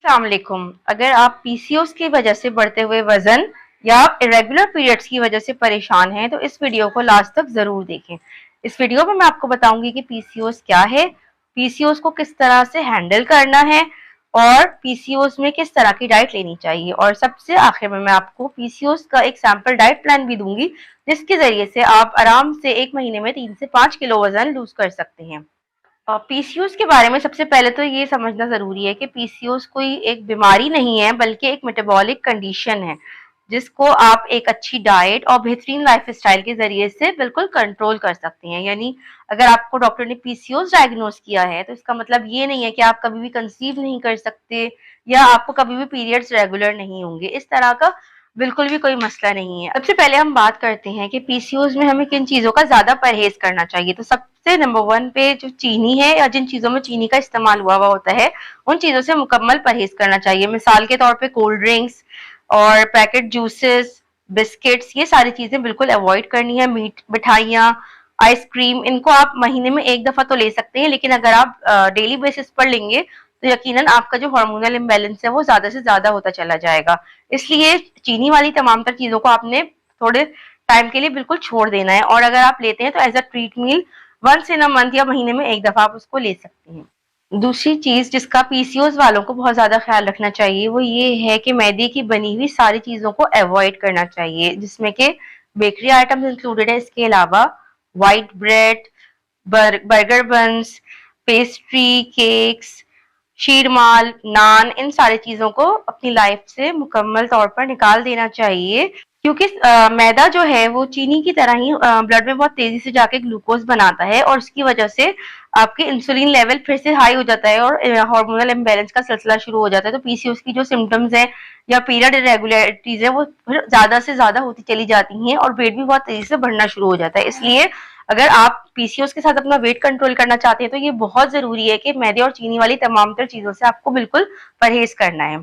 अस्सलाम वालेकुम। अगर आप पीसीओएस की वजह से बढ़ते हुए वजन या इरेगुलर पीरियड्स की वजह से परेशान हैं तो इस वीडियो को लास्ट तक जरूर देखें। इस वीडियो में मैं आपको बताऊंगी कि पीसीओएस क्या है, पीसीओएस को किस तरह से हैंडल करना है और पीसीओएस में किस तरह की डाइट लेनी चाहिए, और सबसे आखिर में मैं आपको पीसीओएस का एक सैंपल डाइट प्लान भी दूंगी जिसके जरिए से आप आराम से 1 महीने में 3 से 5 किलो वजन लूज कर सकते हैं। पीसीओएस के बारे में सबसे पहले तो ये समझना ज़रूरी है कि पीसीओएस कोई एक बीमारी नहीं है बल्कि एक मेटाबॉलिक कंडीशन है जिसको आप एक अच्छी डाइट और बेहतरीन लाइफस्टाइल के ज़रिए से बिल्कुल कंट्रोल कर सकते हैं। यानी अगर आपको डॉक्टर ने पीसीओएस डायग्नोज किया है तो इसका मतलब ये नहीं है कि आप कभी भी कंसीव नहीं कर सकते या आपको कभी भी पीरियड्स रेगुलर नहीं होंगे। इस तरह का बिल्कुल भी कोई मसला नहीं है। सबसे पहले हम बात करते हैं कि पीसीओएस में हमें किन चीज़ों का ज़्यादा परहेज करना चाहिए। तो सबसे नंबर 1 पे जो चीनी है या जिन चीज़ों में चीनी का इस्तेमाल हुआ होता है उन चीज़ों से मुकम्मल परहेज करना चाहिए। मिसाल के तौर पे कोल्ड ड्रिंक्स और पैकेट जूसेस, बिस्किट्स, ये सारी चीज़ें बिल्कुल अवॉइड करनी है। मीठ, मिठाइयाँ, आइसक्रीम, इनको आप महीने में 1 दफ़ा तो ले सकते हैं, लेकिन अगर आप डेली बेसिस पर लेंगे तो यकीनन आपका जो हार्मोनल इम्बैलेंस है वो ज़्यादा से ज़्यादा होता चला जाएगा। इसलिए चीनी वाली तमाम तर चीज़ों को आपने थोड़े टाइम के लिए बिल्कुल छोड़ देना है, और अगर आप लेते हैं तो as a treat meal once in a month या महीने में 1 दफ़ा आप उसको ले सकते हैं। दूसरी चीज़ जिसका पीसीओएस वालों को बहुत ज़्यादा ख्याल रखना चाहिए वो ये है कि मैदे की बनी हुई सारी चीज़ों को अवॉइड करना चाहिए, जिसमें कि बेकरी आइटम्स इंक्लूडेड है। इसके अलावा white bread, burger buns, pastry, cakes, sheermal, naan, इन सारी चीज़ों को अपनी लाइफ से मुकम्मल तौर पर निकाल देना चाहिए, क्योंकि मैदा जो है वो चीनी की तरह ही ब्लड में बहुत तेजी से जाके ग्लूकोज बनाता है और उसकी वजह से आपके इंसुलिन लेवल फिर से हाई हो जाता है और हार्मोनल इम्बैलेंस का सिलसिला शुरू हो जाता है। तो पीसीओएस की जो सिम्टम्स है या पीरियड इरेगुलरिटीज है वो फिर ज्यादा से ज्यादा होती चली जाती हैं और वेट भी बहुत तेजी से बढ़ना शुरू हो जाता है। इसलिए अगर आप पीसीओएस के साथ अपना वेट कंट्रोल करना चाहते हैं तो ये बहुत जरूरी है कि मैदे और चीनी वाली तमाम तर चीजों से आपको बिल्कुल परहेज करना है।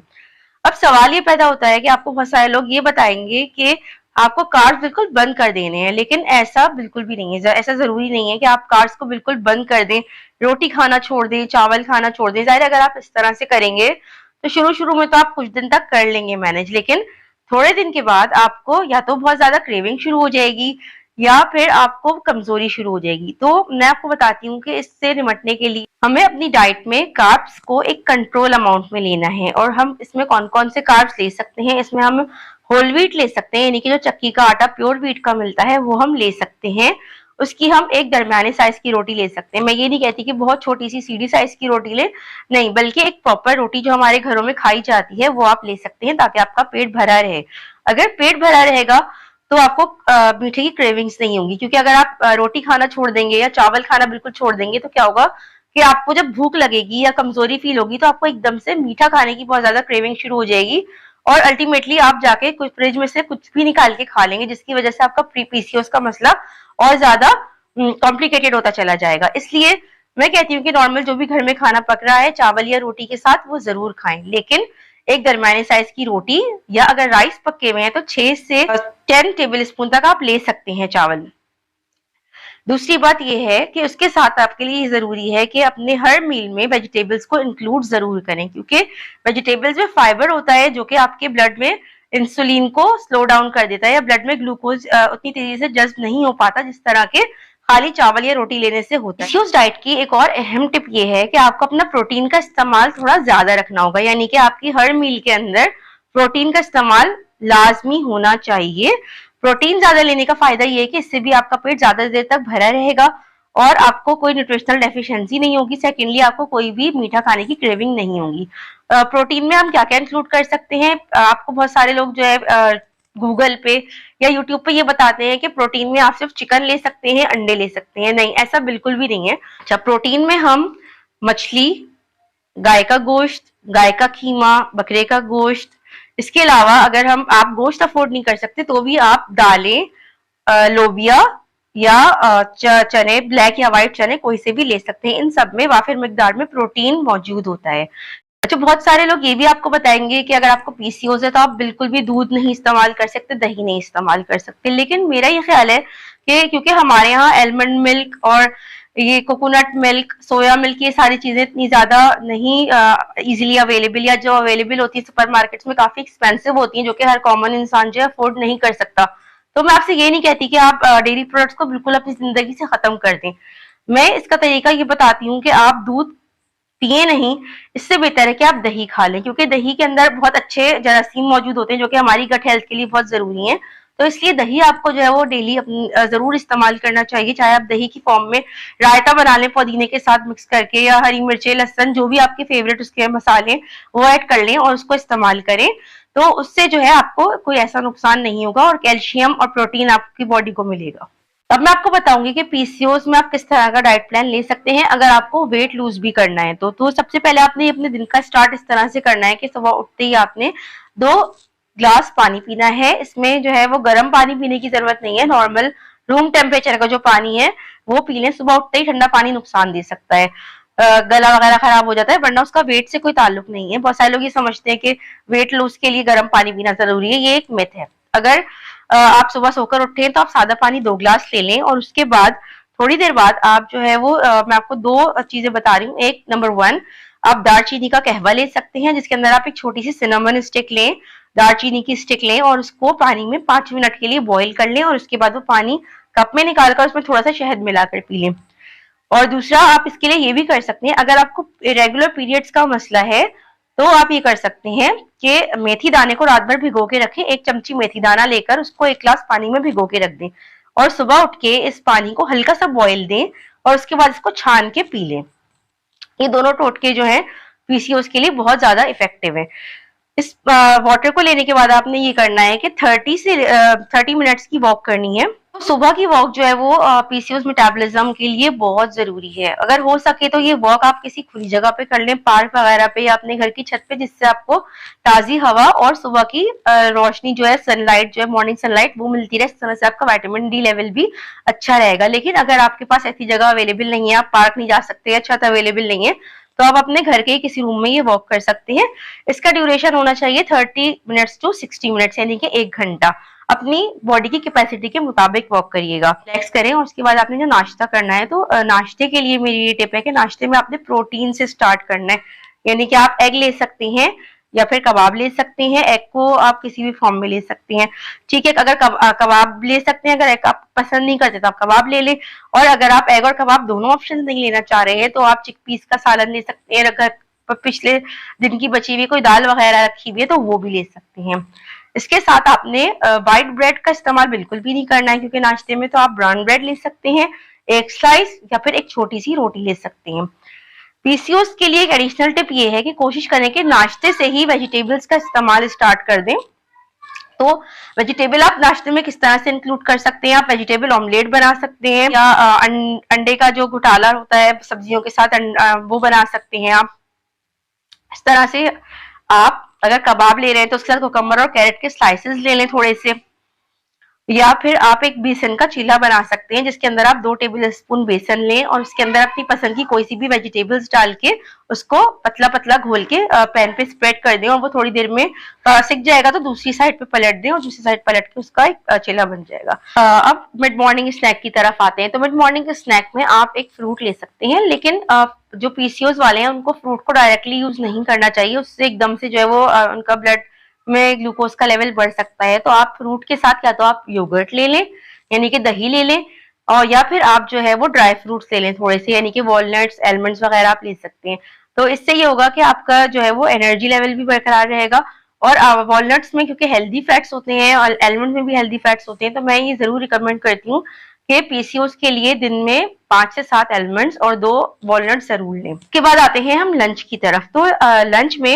अब सवाल ये पैदा होता है कि आपको बहुत सारे लोग ये बताएंगे कि आपको कार्ब्स बिल्कुल बंद कर देने हैं, लेकिन ऐसा बिल्कुल भी नहीं है। ऐसा जरूरी नहीं है कि आप कार्ब्स को बिल्कुल बंद कर दें, रोटी खाना छोड़ दें, चावल खाना छोड़ दें। जाहिर अगर आप इस तरह से करेंगे तो शुरू शुरू में तो आप कुछ दिन तक कर लेंगे मैनेज, लेकिन थोड़े दिन के बाद आपको या तो बहुत ज्यादा क्रेविंग शुरू हो जाएगी या फिर आपको कमजोरी शुरू हो जाएगी। तो मैं आपको बताती हूँ कि इससे निपटने के लिए हमें अपनी डाइट में कार्ब्स को एक कंट्रोल अमाउंट में लेना है, और हम इसमें कौन कौन से कार्ब्स ले सकते हैं। इसमें हम होल व्हीट ले सकते हैं, यानी कि जो चक्की का आटा प्योर व्हीट का मिलता है वो हम ले सकते हैं। उसकी हम एक दरमियाने साइज की रोटी ले सकते हैं। मैं ये नहीं कहती कि बहुत छोटी सी सीढ़ी साइज की रोटी ले, नहीं, बल्कि एक प्रॉपर रोटी जो हमारे घरों में खाई जाती है वो आप ले सकते हैं ताकि आपका पेट भरा रहे। अगर पेट भरा रहेगा तो आपको मीठे की क्रेविंग्स नहीं होंगी, क्योंकि अगर आप रोटी खाना छोड़ देंगे या चावल खाना बिल्कुल छोड़ देंगे तो क्या होगा कि आपको जब भूख लगेगी या कमजोरी फील होगी तो आपको एकदम से मीठा खाने की बहुत ज्यादा क्रेविंग शुरू हो जाएगी और अल्टीमेटली आप जाके कुछ फ्रिज में से कुछ भी निकाल के खा लेंगे, जिसकी वजह से आपका पीसीओएस का मसला और ज्यादा कॉम्प्लिकेटेड होता चला जाएगा। इसलिए मैं कहती हूँ कि नॉर्मल जो भी घर में खाना पक रहा है चावल या रोटी के साथ वो जरूर खाएं, लेकिन एक दरमियाने साइज की रोटी, या अगर राइस पके हुए हैं तो 6 से 10 टेबल स्पून तक आप ले सकते हैं चावल। दूसरी बात यह है कि उसके साथ आपके लिए जरूरी है कि अपने हर मील में वेजिटेबल्स को इंक्लूड जरूर करें, क्योंकि वेजिटेबल्स में फाइबर होता है जो कि आपके ब्लड में इंसुलिन को स्लो डाउन कर देता है या ब्लड में ग्लूकोज उतनी तेजी से जज्ब नहीं हो पाता जिस तरह के खाली चावल या रोटी लेने से होता है। उस डाइट की एक और अहम टिप ये है कि आपको अपना प्रोटीन का इस्तेमाल थोड़ा ज्यादा रखना होगा, यानी कि आपकी हर मील के अंदर प्रोटीन का इस्तेमाल लाजमी होना चाहिए। प्रोटीन ज्यादा लेने का फायदा ये है कि इससे भी आपका पेट ज्यादा देर तक भरा रहेगा और आपको कोई न्यूट्रिशनल डेफिशिएंसी नहीं होगी। सेकेंडली, आपको कोई भी मीठा खाने की क्रेविंग नहीं होगी। प्रोटीन में हम क्या क्या इंक्लूड कर सकते हैं, आपको बहुत सारे लोग जो है गूगल पे या यूट्यूब पे ये बताते हैं कि प्रोटीन में आप सिर्फ चिकन ले सकते हैं, अंडे ले सकते हैं। नहीं, ऐसा बिल्कुल भी नहीं है। अच्छा, प्रोटीन में हम मछली, गाय का गोश्त, गाय का कीमा, बकरे का गोश्त, इसके अलावा अगर आप गोश्त अफोर्ड नहीं कर सकते तो भी आप दालें, लोबिया या चने, ब्लैक या व्हाइट चने, कोई से भी ले सकते हैं। इन सब में वाफिर मिकदार में प्रोटीन मौजूद होता है। अच्छा, बहुत सारे लोग ये भी आपको बताएंगे कि अगर आपको पीसीओएस है तो आप बिल्कुल भी दूध नहीं इस्तेमाल कर सकते, दही नहीं इस्तेमाल कर सकते, लेकिन मेरा ये ख्याल है कि क्योंकि हमारे यहाँ एलमंड मिल्क और ये कोकोनट मिल्क, सोया मिल्क, ये सारी चीजें इतनी ज्यादा नहीं इजीली अवेलेबल, या जो अवेलेबल होती है सुपरमार्केट्स में काफी एक्सपेंसिव होती हैं, जो कि हर कॉमन इंसान जो है अफोर्ड नहीं कर सकता। तो मैं आपसे ये नहीं कहती कि आप डेयरी प्रोडक्ट्स को बिल्कुल अपनी जिंदगी से खत्म कर दें। मैं इसका तरीका ये बताती हूँ कि आप दूध पिए नहीं, इससे बेहतर है कि आप दही खा लें, क्योंकि दही के अंदर बहुत अच्छे जरासीम मौजूद होते हैं जो कि हमारी गट हेल्थ के लिए बहुत जरूरी है। तो इसलिए दही आपको जो है वो डेली जरूर इस्तेमाल करना चाहिए, चाहे आप दही की फॉर्म में रायता बना लें पुदीने के साथ मिक्स करके, या हरी मिर्चें, लहसुन, जो भी आपके फेवरेट उसके मसाले वो ऐड कर लें और उसको इस्तेमाल करें। तो उससे जो है आपको कोई ऐसा नुकसान नहीं होगा और कैल्शियम और प्रोटीन आपकी बॉडी को मिलेगा। अब मैं आपको बताऊंगी कि पीसीओएस में आप किस तरह का डाइट प्लान ले सकते हैं अगर आपको वेट लूज भी करना है। तो सबसे पहले आपने अपने दिन का स्टार्ट इस तरह से करना है कि सुबह उठते ही आपने 2 ग्लास पानी पीना है। इसमें जो है वो गर्म पानी पीने की जरूरत नहीं है, नॉर्मल रूम टेम्परेचर का जो पानी है वो पी लें। सुबह उठते ही ठंडा पानी नुकसान दे सकता है, गला वगैरह खराब हो जाता है, वरना उसका वेट से कोई ताल्लुक नहीं है। बहुत सारे लोग ये समझते हैं कि वेट लूज के लिए गर्म पानी पीना जरूरी है, ये एक मिथ है। अगर आप सुबह सोकर उठे हैं तो आप सादा पानी 2 ग्लास ले लें, और उसके बाद थोड़ी देर बाद आप जो है वो मैं आपको 2 चीजें बता रही हूँ। एक, नंबर 1, आप दालचीनी का कहवा ले सकते हैं, जिसके अंदर आप एक छोटी सी सिनेमन स्टिक लें, दालचीनी की स्टिक लें और उसको पानी में 5 मिनट के लिए बॉईल कर लें, और उसके बाद वो पानी कप में निकालकर उसमें थोड़ा सा शहद मिलाकर पी लें। और दूसरा, आप इसके लिए ये भी कर सकते हैं, अगर आपको इरेगुलर पीरियड्स का मसला है तो आप ये कर सकते हैं कि मेथी दाने को रात भर भिगो के रखें। 1 चमची मेथी दाना लेकर उसको 1 गिलास पानी में भिगो के रख दें, और सुबह उठ के इस पानी को हल्का सा बॉईल दें और उसके बाद इसको छान के पी लें। ये दोनों टोटके जो है पीसीओएस के लिए बहुत ज्यादा इफेक्टिव है। इस वाटर को लेने के बाद आपने ये करना है कि 30 मिनट्स की वॉक करनी है। तो सुबह की वॉक जो है वो पीसीओएस मेटाबॉलिज्म के लिए बहुत जरूरी है। अगर हो सके तो ये वॉक आप किसी खुली जगह पे कर लें, पार्क वगैरह पे या अपने घर की छत पे, जिससे आपको ताजी हवा और सुबह की रोशनी जो है, सनलाइट जो है, मॉर्निंग सनलाइट वो मिलती रहे। इस तरह से आपका विटामिन डी लेवल भी अच्छा रहेगा। लेकिन अगर आपके पास ऐसी जगह अवेलेबल नहीं है, आप पार्क नहीं जा सकते या छत अवेलेबल नहीं है, तो आप अपने घर के किसी रूम में ये वॉक कर सकते हैं। इसका ड्यूरेशन होना चाहिए 30 मिनट्स टू 60 मिनट्स, यानी कि 1 घंटा। अपनी बॉडी की कैपेसिटी के मुताबिक वॉक करिएगा, रिलैक्स करें। और उसके बाद आपने जो नाश्ता करना है, तो नाश्ते के लिए मेरी ये टिप है कि नाश्ते में आपने प्रोटीन से स्टार्ट करना है, यानी कि आप एग ले सकते हैं या फिर कबाब ले सकते हैं। एग को आप किसी भी फॉर्म में ले सकते हैं, ठीक है। अगर कबाब ले सकते हैं, अगर एग आप पसंद नहीं करते तो आप कबाब ले लें। और अगर आप एग और कबाब दोनों ऑप्शन नहीं लेना चाह रहे हैं तो आप चिकपीस का सालन ले सकते हैं। अगर पिछले दिन की बची हुई कोई दाल वगैरह रखी हुई है तो वो भी ले सकते हैं। इसके साथ आपने व्हाइट ब्रेड का इस्तेमाल बिल्कुल भी नहीं करना है, क्योंकि नाश्ते में तो आप ब्राउन ब्रेड ले सकते हैं, 1 स्लाइस, या फिर एक छोटी सी रोटी ले सकते हैं। पीसीओएस के लिए एक एडिशनल टिप ये है कि कोशिश करें कि नाश्ते से ही वेजिटेबल्स का इस्तेमाल स्टार्ट कर दें। तो वेजिटेबल आप नाश्ते में किस तरह से इंक्लूड कर सकते हैं? आप वेजिटेबल ऑमलेट बना सकते हैं, या अंडे का जो घोटाला होता है सब्जियों के साथ वो बना सकते हैं आप। इस तरह से आप अगर कबाब ले रहे हैं तो उसके साथ कुकम्बर और कैरेट के स्लाइसेस ले लें थोड़े से, या फिर आप एक बेसन का चीला बना सकते हैं, जिसके अंदर आप 2 टेबल स्पून बेसन लें और उसके अंदर अपनी पसंद की कोई सी भी वेजिटेबल्स डाल के उसको पतला पतला घोल के पैन पे स्प्रेड कर दें, और वो थोड़ी देर में सिक जाएगा तो दूसरी साइड पे पलट दें, और दूसरी साइड पलट के उसका एक चीला बन जाएगा। अब मिड मॉर्निंग स्नैक की तरफ आते हैं। तो मिड मॉर्निंग स्नैक में आप एक फ्रूट ले सकते हैं, लेकिन जो पीसीओएस वाले हैं उनको फ्रूट को डायरेक्टली यूज नहीं करना चाहिए, उससे एकदम से जो है वो उनका ब्लड में ग्लूकोज का लेवल बढ़ सकता है। तो आप फ्रूट के साथ या तो आप योगर्ट ले लें, यानी कि दही ले लें, और या फिर आप जो है वो ड्राई फ्रूट्स ले लें थोड़े से, यानी कि वॉलनट्स, एलमंड्स वगैरह आप ले सकते हैं। तो इससे ये होगा कि आपका जो है वो एनर्जी लेवल भी बरकरार रहेगा। और वॉलनट्स में क्योंकि हेल्दी फैट्स होते हैं और एलमंड में भी हेल्दी फैट्स होते हैं, तो मैं ये जरूर रिकमेंड करती हूँ कि पीसीओएस के लिए दिन में 5 से 7 एलमंड्स और 2 वॉलनट्स जरूर लें। उसके बाद आते हैं हम लंच की तरफ। तो लंच में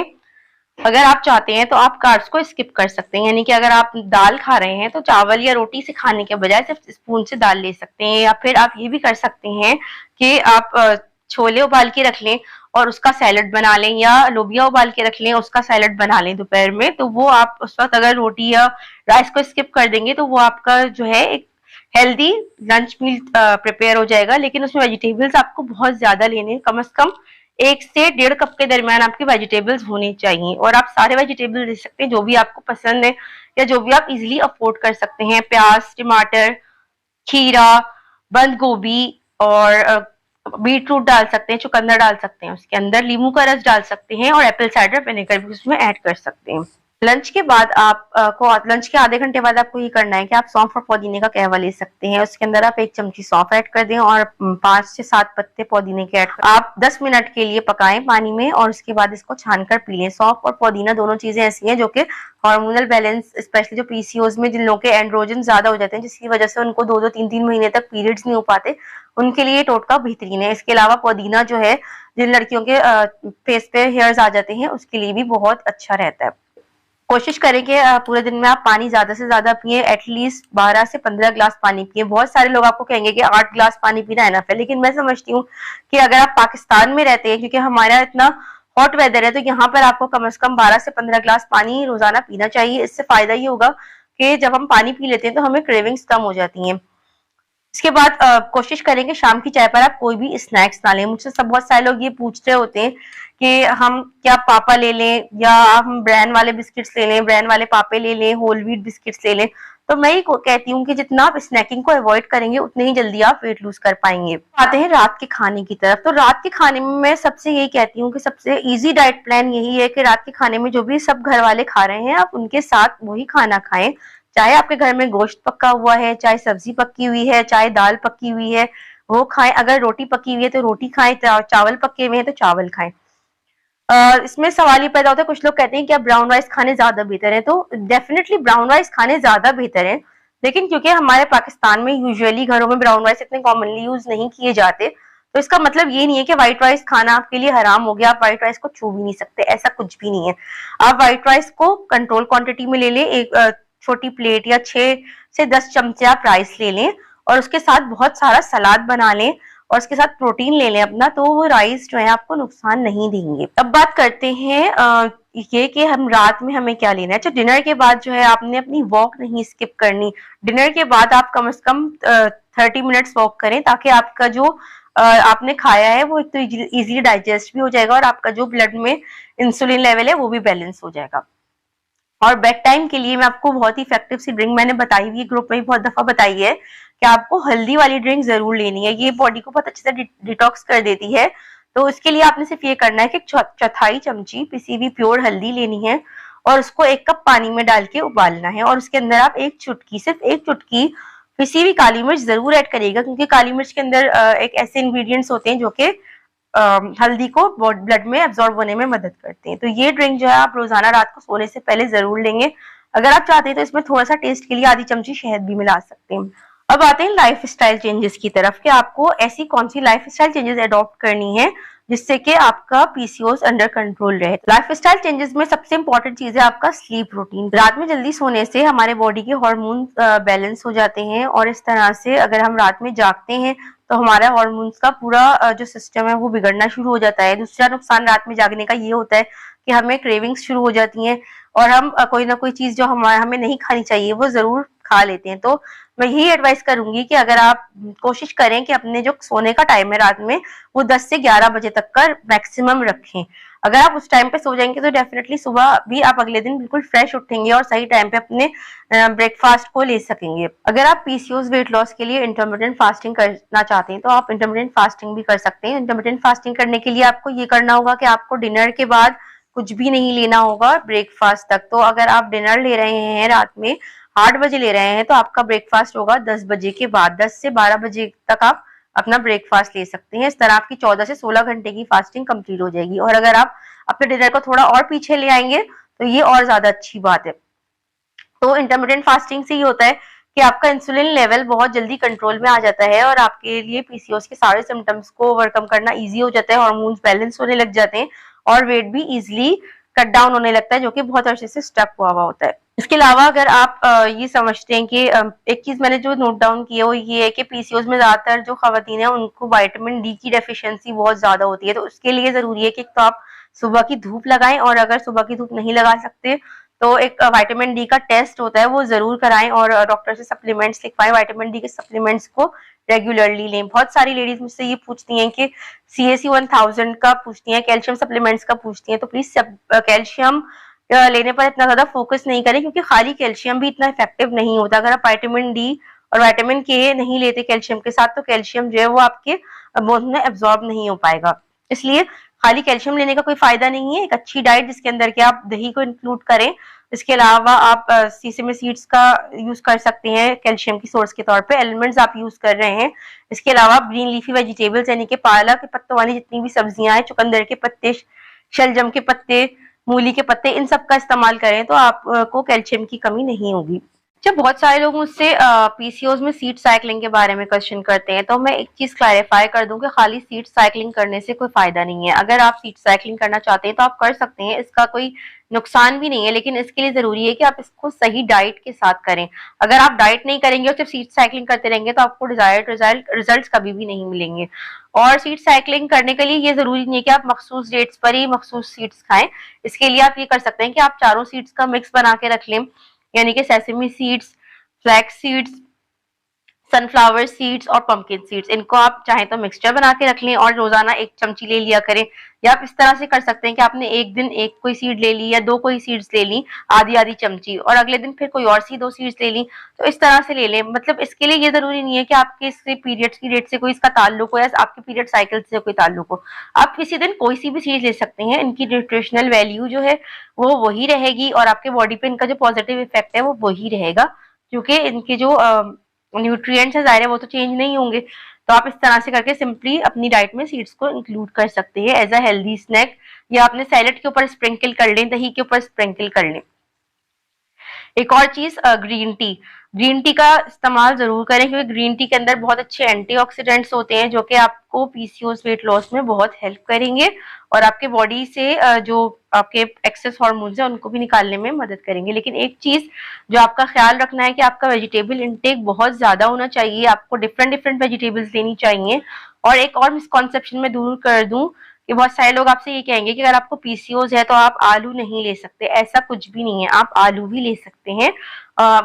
अगर आप चाहते हैं तो आप कार्ब्स को स्किप कर सकते हैं, यानी कि अगर आप दाल खा रहे हैं तो चावल या रोटी से खाने के बजाय सिर्फ स्पून से दाल ले सकते हैं। या फिर आप ये भी कर सकते हैं कि आप छोले उबाल के रख लें और उसका सैलड बना लें, या लोबिया उबाल के रख लें उसका सैलड बना लें दोपहर में। तो वो आप उस वक्त अगर रोटी या राइस को स्किप कर देंगे तो वो आपका जो है एक हेल्दी लंच मील प्रिपेयर हो जाएगा। लेकिन उसमें वेजिटेबल्स आपको बहुत ज्यादा लेने, कम से कम 1 से 1.5 कप के दरमियान आपके वेजिटेबल्स होने चाहिए। और आप सारे वेजिटेबल्स ले सकते हैं जो भी आपको पसंद है या जो भी आप इजीली अफोर्ड कर सकते हैं। प्याज, टमाटर, खीरा, बंद गोभी और बीट रूट डाल सकते हैं, चुकंदर डाल सकते हैं, उसके अंदर नींबू का रस डाल सकते हैं और एप्पल साइडर विनेगर भी उसमें ऐड कर सकते हैं। लंच के बाद आप लंच के आधे घंटे बाद आपको ये करना है कि आप सौंफ और पुदीने का कहवा ले सकते हैं। उसके अंदर आप 1 चमची सौंफ ऐड कर दें और 5 से 7 पत्ते पुदीने के ऐड कर आप 10 मिनट के लिए पकाएं पानी में और उसके बाद इसको छानकर पी लें। सौंफ और पुदीना दोनों चीजें ऐसी हैं जो कि हार्मोनल बैलेंस, स्पेशली जो पीसीओज में जिन लोगों के एंड्रोजन ज्यादा हो जाते हैं जिसकी वजह से उनको 2-2 3-3 महीने तक पीरियड्स नहीं हो पाते, उनके लिए टोटका बेहतरीन है। इसके अलावा पुदीना जो है जिन लड़कियों के फेस पे हेयर्स आ जाते हैं उसके लिए भी बहुत अच्छा रहता है। कोशिश करें कि पूरे दिन में आप पानी ज्यादा से ज्यादा पिए, एटलीस्ट 12 से 15 ग्लास पानी पिए। बहुत सारे लोग आपको कहेंगे कि 8 ग्लास पानी पीना इनफ है, लेकिन मैं समझती हूँ कि अगर आप पाकिस्तान में रहते हैं, क्योंकि हमारा इतना हॉट वेदर है, तो यहाँ पर आपको कम से कम 12 से 15 ग्लास पानी रोजाना पीना चाहिए। इससे फायदा ये होगा कि जब हम पानी पी लेते हैं तो हमें क्रेविंग्स कम हो जाती हैं। इसके बाद कोशिश करेंगे शाम की चाय पर आप कोई भी स्नैक्स ना लें। मुझसे सब बहुत सारे लोग ये पूछ रहे होते हैं कि हम क्या पापा ले लें या हम ब्रांड वाले बिस्किट्स ले लें, ब्रांड वाले पापे ले लें, होल व्हीट बिस्किट्स ले लें। तो मैं ये कहती हूँ कि जितना आप स्नैकिंग को अवॉइड करेंगे उतने ही जल्दी आप वेट लूज कर पाएंगे। आते हैं रात के खाने की तरफ। तो रात के खाने में मैं सबसे यही कहती हूँ कि सबसे इजी डाइट प्लान यही है कि रात के खाने में जो भी सब घर वाले खा रहे हैं आप उनके साथ वही खाना खाएं। चाहे आपके घर में गोश्त पक्का हुआ है, चाहे सब्जी पक्की हुई है, चाहे दाल पक्की हुई है, वो खाएं। अगर रोटी पकी हुई है तो रोटी खाएं, चावल पके हुए हैं तो चावल खाएं। इसमें सवाल ये पैदा होता है, कुछ लोग कहते हैं कि आप ब्राउन राइस खाने ज्यादा बेहतर है, तो डेफिनेटली ब्राउन राइस खाने ज्यादा बेहतर है, लेकिन क्योंकि हमारे पाकिस्तान में यूजुअली घरों में ब्राउन राइस इतने कॉमनली यूज नहीं किए जाते, तो इसका मतलब ये नहीं है कि व्हाइट राइस खाना आपके लिए हराम हो गया, आप व्हाइट राइस को छू भी नहीं सकते, ऐसा कुछ भी नहीं है। आप व्हाइट राइस को कंट्रोल क्वांटिटी में ले लें, एक छोटी प्लेट या 6 से 10 चमचे आप राइस ले लें और उसके साथ बहुत सारा सलाद बना लें और उसके साथ प्रोटीन ले लें अपना, तो वो राइस जो है आपको नुकसान नहीं देंगे। अब बात करते हैं ये कि हम रात में हमें क्या लेना है। अच्छा, डिनर के बाद जो है आपने अपनी वॉक नहीं स्किप करनी। डिनर के बाद आप कम से कम 30 मिनट्स वॉक करें, ताकि आपका जो आपने खाया है वो एक तो इजीली डाइजेस्ट भी हो जाएगा और आपका जो ब्लड में इंसुलिन लेवल है वो भी बैलेंस हो जाएगा। और बेड टाइम के लिए मैं आपको बहुत ही इफेक्टिव सी ड्रिंक मैंने बताई हुई, ग्रुप में भी बहुत दफा बताई है कि आपको हल्दी वाली ड्रिंक जरूर लेनी है। ये बॉडी को बहुत अच्छे से डिटॉक्स कर देती है। तो इसके लिए आपने सिर्फ ये करना है कि 1/4 चमची पिसी हुई प्योर हल्दी लेनी है और उसको 1 कप पानी में डाल के उबालना है और उसके अंदर आप सिर्फ एक चुटकी पिसी हुई काली मिर्च जरूर ऐड करिएगा, क्योंकि काली मिर्च के अंदर एक ऐसे इंग्रेडिएंट्स होते हैं जो कि हल्दी को ब्लड में एब्जॉर्ब होने में मदद करते हैं। तो ये ड्रिंक जो है आप रोजाना रात को सोने से पहले जरूर लेंगे। अगर आप चाहते हैं तो इसमें थोड़ा सा टेस्ट के लिए आधी चमची शहद भी मिला सकते हैं। अब आते हैं लाइफ स्टाइल चेंजेस की तरफ कि आपको ऐसी कौन सी लाइफ स्टाइल चेंजेस अडॉप्ट करनी है जिससे कि आपका पीसीओएस अंडर कंट्रोल रहे। लाइफ स्टाइल चेंजेस में सबसे इंपॉर्टेंट चीज है आपका स्लीप रूटीन। रात में जल्दी सोने से हमारे बॉडी के हार्मोन बैलेंस हो जाते हैं और इस तरह से अगर हम रात में जागते हैं तो हमारा हार्मोन्स का पूरा जो सिस्टम है वो बिगड़ना शुरू हो जाता है। दूसरा नुकसान रात में जागने का ये होता है कि हमें क्रेविंग्स शुरू हो जाती हैं और हम कोई ना कोई चीज जो हमें नहीं खानी चाहिए वो जरूर खा लेते हैं। तो मैं यही एडवाइस करूंगी कि अगर आप कोशिश करें कि अपने जो सोने का टाइम है रात में वो 10 से 11 बजे तक का मैक्सिमम रखें। अगर आप उस टाइम पे सो जाएंगे तो डेफिनेटली सुबह भी आप अगले दिन बिल्कुल फ्रेश उठेंगे और सही टाइम पे अपने ब्रेकफास्ट को ले सकेंगे। अगर आप पीसीओएस वेट लॉस के लिए इंटरमिटेंट फास्टिंग करना चाहते हैं तो आप इंटरमिटेंट फास्टिंग भी कर सकते हैं। इंटरमिटेंट फास्टिंग करने के लिए आपको ये करना होगा कि आपको डिनर के बाद कुछ भी नहीं लेना होगा ब्रेकफास्ट तक। तो अगर आप डिनर ले रहे हैं रात में 8 बजे ले रहे हैं तो आपका ब्रेकफास्ट होगा 10 बजे के बाद। 10 से 12 बजे तक आप अपना ब्रेकफास्ट ले सकते हैं। इस तरह आपकी 14 से 16 घंटे की फास्टिंग कंप्लीट हो जाएगी। और अगर आप अपने डिनर को थोड़ा और पीछे ले आएंगे तो ये और ज्यादा अच्छी बात है। तो इंटरमिटेंट फास्टिंग से ये होता है कि आपका इंसुलिन लेवल बहुत जल्दी कंट्रोल में आ जाता है और आपके लिए पीसीओएस के सारे सिम्टम्स को ओवरकम करना इजी हो जाता है, हार्मोन्स बैलेंस होने लग जाते हैं और वेट भी इजीली कट डाउन होने लगता है, जो कि बहुत अर्से से स्टक हुआ होता है। इसके अलावा अगर आप ये समझते हैं कि एक चीज मैंने जो नोट डाउन की है वो ये है कि पीसीओएस में ज्यादातर जो खवातीन है उनको विटामिन डी की डेफिशिएंसी बहुत ज्यादा होती है। तो उसके लिए जरूरी है कि तो आप सुबह की धूप लगाएं और अगर सुबह की धूप नहीं लगा सकते तो एक विटामिन डी का टेस्ट होता है वो जरूर कराएं और डॉक्टर से सप्लीमेंट्स लिखवाएं। विटामिन डी के सप्लीमेंट्स को रेगुलरली लें। बहुत सारी लेडीज मुझसे ये पूछती हैं कि CAC 1000 का पूछती हैं, कैल्शियम सप्लीमेंट्स का पूछती हैं। तो प्लीज कैल्शियम लेने पर इतना ज्यादा फोकस नहीं करें, क्योंकि खाली कैल्शियम भी इतना इफेक्टिव नहीं होता। अगर आप विटामिन डी और विटामिन के नहीं लेते कैल्शियम के साथ, तो कैल्शियम जो है वो आपके बोन्स में एब्जॉर्ब नहीं हो पाएगा। इसलिए खाली कैल्शियम लेने का कोई फायदा नहीं है। एक अच्छी डाइट जिसके अंदर के आप दही को इंक्लूड करें, इसके अलावा आप सीसमी सीड्स का यूज कर सकते हैं कैल्शियम की सोर्स के तौर पे, एलिमेंट्स आप यूज कर रहे हैं। इसके अलावा आप ग्रीन लीफी वेजिटेबल्स यानी कि पालक के पत्तों वाली जितनी भी सब्जियां हैं, चुकंदर के पत्ते, शलजम के पत्ते, मूली के पत्ते, इन सब का इस्तेमाल करें तो आपको कैल्शियम की कमी नहीं होगी। जब बहुत सारे लोग मुझसे पीसीओएस में सीड साइक्लिंग के बारे में क्वेश्चन करते हैं, तो मैं एक चीज क्लैरिफाई कर दूं कि खाली सीड साइक्लिंग करने से कोई फायदा नहीं है। अगर आप सीड साइक्लिंग करना चाहते हैं तो आप कर सकते हैं, इसका कोई नुकसान भी नहीं है, लेकिन इसके लिए जरूरी है कि आप इसको सही डाइट के साथ करें। अगर आप डाइट नहीं करेंगे और सिर्फ सीड साइक्लिंग करते रहेंगे तो आपको डिजायर्ड रिजल्ट कभी भी नहीं मिलेंगे। और सीड साइक्लिंग करने के लिए ये जरूरी नहीं है कि आप मखसूस डेट्स पर ही मखसूस सीड्स खाएं। इसके लिए आप ये कर सकते हैं कि आप चारों सीड्स का मिक्स बना के रख लें, यानी कि sesame seeds, flax seeds, sunflower seeds और पंपकिन सीड्स। इनको आप चाहे तो मिक्सचर बना के रख लें और रोजाना 1 चमची ले लिया करें। या आप इस तरह से कर सकते हैं कि आपने एक दिन एक कोई सीड ले ली या 2 कोई सीड्स ले ली आधी आधी चमची, और अगले दिन फिर कोई और सी 2 सीड्स ले ली, तो इस तरह से ले लें। मतलब इसके लिए ये जरूरी नहीं है कि आपके इससे पीरियड्स की डेट से कोई इसका ताल्लुक हो या आपके पीरियड साइकिल से कोई ताल्लुक हो। आप किसी दिन कोई सी भी सीड ले सकते हैं, इनकी न्यूट्रिशनल वैल्यू जो है वो वही रहेगी और आपके बॉडी पे इनका जो पॉजिटिव इफेक्ट है वो वही रहेगा, क्योंकि इनके जो न्यूट्रिएंट्स है ज़ाहिर है वो तो चेंज नहीं होंगे। तो आप इस तरह से करके सिंपली अपनी डाइट में सीड्स को इंक्लूड कर सकते हैं एज अ हेल्दी स्नैक, या अपने सैलेड के ऊपर स्प्रिंकल कर लें, दही के ऊपर स्प्रिंकल कर लें। एक और चीज ग्रीन टी का इस्तेमाल जरूर करें, क्योंकि ग्रीन टी के अंदर बहुत अच्छे एंटीऑक्सीडेंट्स होते हैं जो कि आपको पीसीओएस वेट लॉस में बहुत हेल्प करेंगे और आपके बॉडी से जो आपके एक्सेस हार्मोन्स हैं उनको भी निकालने में मदद करेंगे। लेकिन एक चीज जो आपका ख्याल रखना है कि आपका वेजिटेबल इंटेक बहुत ज्यादा होना चाहिए, आपको डिफरेंट वेजिटेबल्स लेनी चाहिए। और एक और मिसकॉन्सेप्शन में दूर कर दूं कि बहुत सारे लोग आपसे ये कहेंगे कि अगर आपको पीसीओएस है तो आप आलू नहीं ले सकते। ऐसा कुछ भी नहीं है, आप आलू भी ले सकते हैं।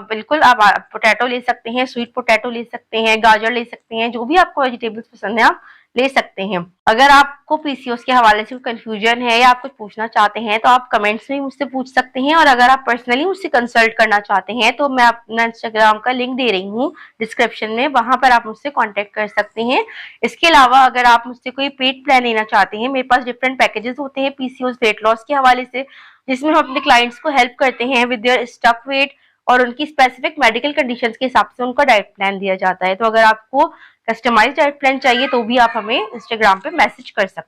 बिल्कुल आप पोटैटो ले सकते हैं, स्वीट पोटैटो ले सकते हैं, गाजर ले सकते हैं, जो भी आपको वेजिटेबल्स पसंद है आप ले सकते हैं। अगर आपको पीसीओएस के हवाले से कोई कंफ्यूजन है या आप कुछ पूछना चाहते हैं तो आप कमेंट्स में मुझसे पूछ सकते हैं, और अगर आप पर्सनली मुझसे कंसल्ट करना चाहते हैं तो मैं अपना इंस्टाग्राम का लिंक दे रही हूँ डिस्क्रिप्शन में, वहां पर आप मुझसे कॉन्टेक्ट कर सकते हैं। इसके अलावा अगर आप मुझसे कोई पेड प्लान लेना चाहते हैं, मेरे पास डिफरेंट पैकेजेस होते हैं पीसीओएस वेट लॉस के हवाले से, जिसमें हम अपने क्लाइंट्स को हेल्प करते हैं विद देयर स्टक वेट और उनकी स्पेसिफिक मेडिकल कंडीशंस के हिसाब से उनका डाइट प्लान दिया जाता है। तो अगर आपको कस्टमाइज्ड डाइट प्लान चाहिए तो भी आप हमें इंस्टाग्राम पे मैसेज कर सकते हैं।